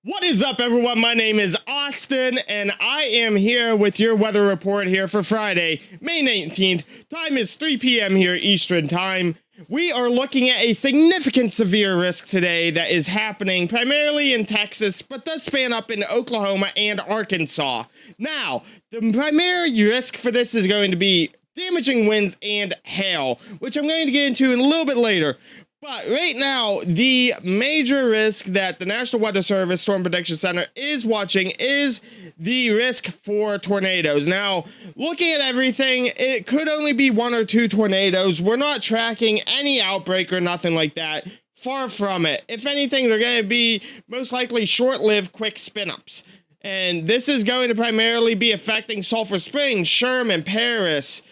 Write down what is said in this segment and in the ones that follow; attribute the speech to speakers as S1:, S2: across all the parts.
S1: What is up, everyone? My name is Austin, and I am here with your weather report here for Friday, May 19th. Time is 3 p.m. here Eastern Time. We are looking at a significant severe risk today that is happening primarily in Texas, but does span up in Oklahoma and Arkansas. Now, the primary risk for this is going to be damaging winds and hail, which I'm going to get into in a little bit later. But right now, the major risk that the National Weather Service Storm Prediction Center is watching is the risk for tornadoes. Now, looking at everything, it could only be 1 or 2 tornadoes. We're not tracking any outbreak or nothing like that. Far from it. If anything, they're going to be most likely short-lived, quick spin-ups. And this is going to primarily be affecting Sulphur Springs, Sherman, Paris,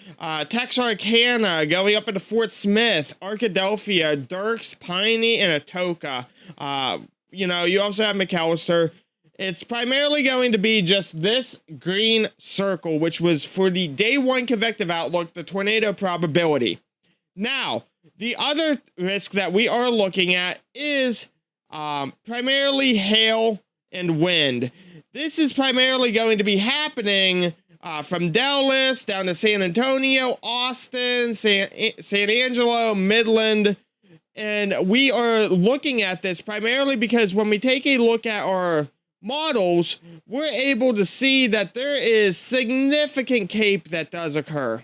S1: Texarkana, going up into Fort Smith, Arkadelphia, Dirks, Piney, and Atoka. You also have McAllister. It's primarily going to be just this green circle, which was for the day 1 convective outlook, the tornado probability. Now, the other risk that we are looking at is primarily hail and wind. This is primarily going to be happening from Dallas down to San Antonio, Austin, San Angelo, Midland. And we are looking at this primarily because when we take a look at our models, we're able to see that there is significant CAPE that does occur.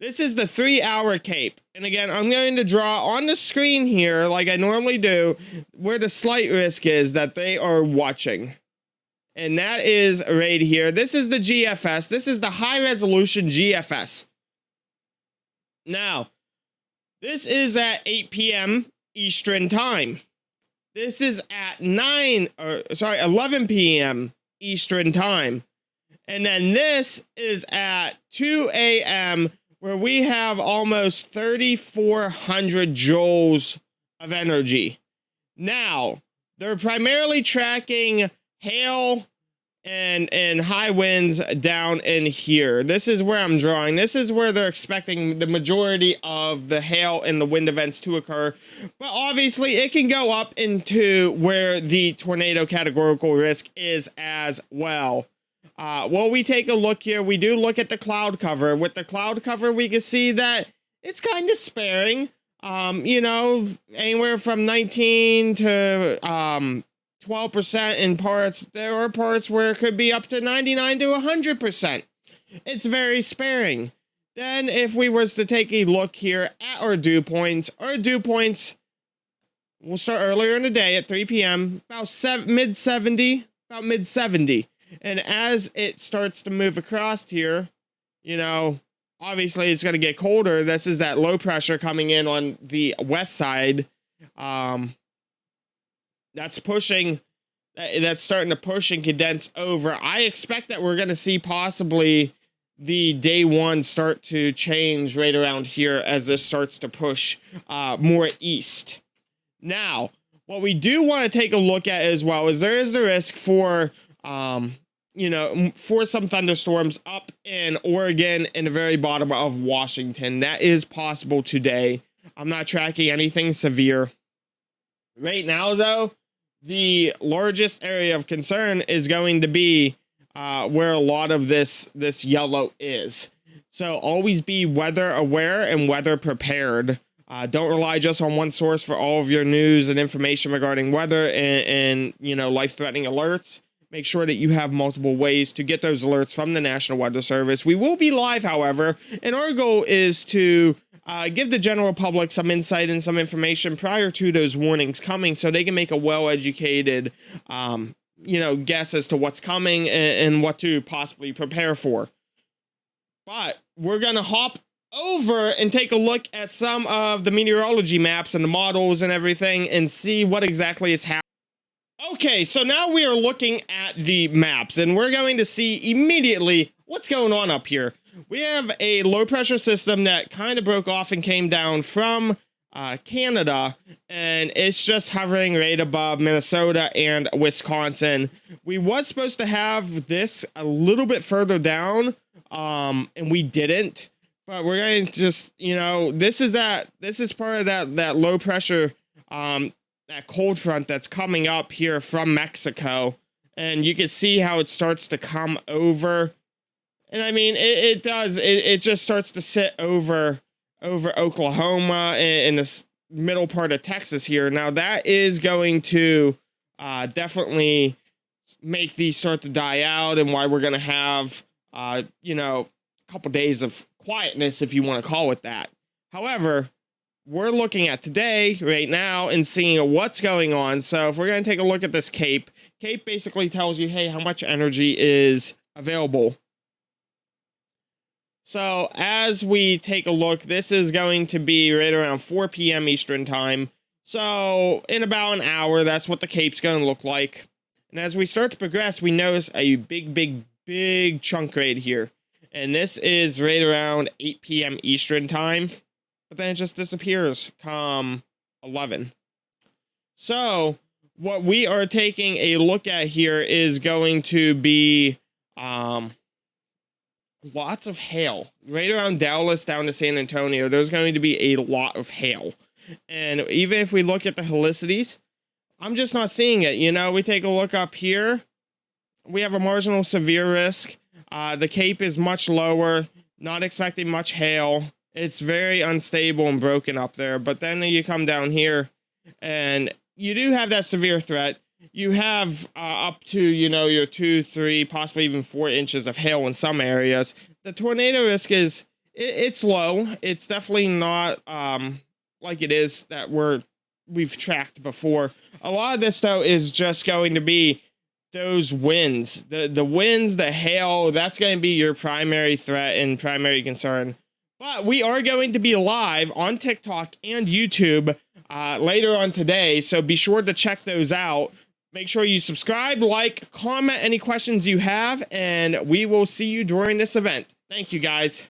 S1: This is the 3-hour CAPE. And again, I'm going to draw on the screen here, like I normally do, where the slight risk is that they are watching. And that is right here. This is the GFS. This is the high resolution GFS. Now, this is at 8 p.m. Eastern Time. This is at 11 p.m. Eastern Time. And then this is at 2 a.m. where we have almost 3,400 joules of energy. Now, they're primarily tracking hail and high winds down in here. This is where I'm drawing. This is where they're expecting the majority of the hail and the wind events to occur. But obviously, it can go up into where the tornado categorical risk is as well. Well, we take a look here. We do look at the cloud cover. With the cloud cover, we can see that it's kind of sparing. Anywhere from 19 to 12% in parts. There are parts where it could be up to 99 to 100%. It's very sparing. Then, if we was to take a look here at our dew points will start earlier in the day at 3 p.m. about mid-70. And as it starts to move across here, obviously it's going to get colder. This is that low pressure coming in on the west side. That's starting to push and condense over. I expect that we're going to see possibly the day 1 start to change right around here as this starts to push more east. Now, what we do want to take a look at as well is there is the risk for for some thunderstorms up in Oregon and the very bottom of Washington. That is possible today. I'm not tracking anything severe. Right now, though, the largest area of concern is going to be where a lot of this yellow is. So always be weather aware and weather prepared. Don't rely just on one source for all of your news and information regarding weather and life-threatening alerts. Make sure that you have multiple ways to get those alerts from the National Weather Service. We will be live, however, and our goal is to give the general public some insight and some information prior to those warnings coming so they can make a well-educated, guess as to what's coming and what to possibly prepare for. But we're going to hop over and take a look at some of the meteorology maps and the models and everything and see what exactly is happening. Okay, so now we are looking at the maps, and we're going to see immediately what's going on up here. We have a low pressure system that kind of broke off and came down from Canada, and it's just hovering right above Minnesota and Wisconsin. We was supposed to have this a little bit further down, and we didn't. But we're going to just, this is part of that low pressure that cold front that's coming up here from Mexico. And you can see how it starts to come over. And I mean, it does. It just starts to sit over Oklahoma in this middle part of Texas here. Now that is going to definitely make these start to die out, and why we're going to have, you know, a couple days of quietness, if you want to call it that. However, we're looking at today right now and seeing what's going on. So if we're going to take a look at this CAPE basically tells you, hey, how much energy is available. So as we take a look, this is going to be right around 4 p.m. Eastern time. So in about an hour, that's what the CAPE's going to look like. And as we start to progress, we notice a big chunk right here. And this is right around 8 p.m. Eastern time. But then it just disappears come 11. So what we are taking a look at here is going to be lots of hail. Right around Dallas down to San Antonio, there's going to be a lot of hail. And even if we look at the helicities, I'm just not seeing it. You know, we take a look up here. We have a marginal severe risk. The CAPE is much lower. Not expecting much hail. It's very unstable and broken up there. But then you come down here and you do have that severe threat. You have up to, you know, your 2, 3, possibly even 4 inches of hail in some areas. The tornado risk is, it's low. It's definitely not like it is that we've tracked before. A lot of this, though, is just going to be those winds. The winds, the hail, that's going to be your primary threat and primary concern. But we are going to be live on TikTok and YouTube later on today, so be sure to check those out. Make sure you subscribe, like, comment any questions you have, and we will see you during this event. Thank you, guys.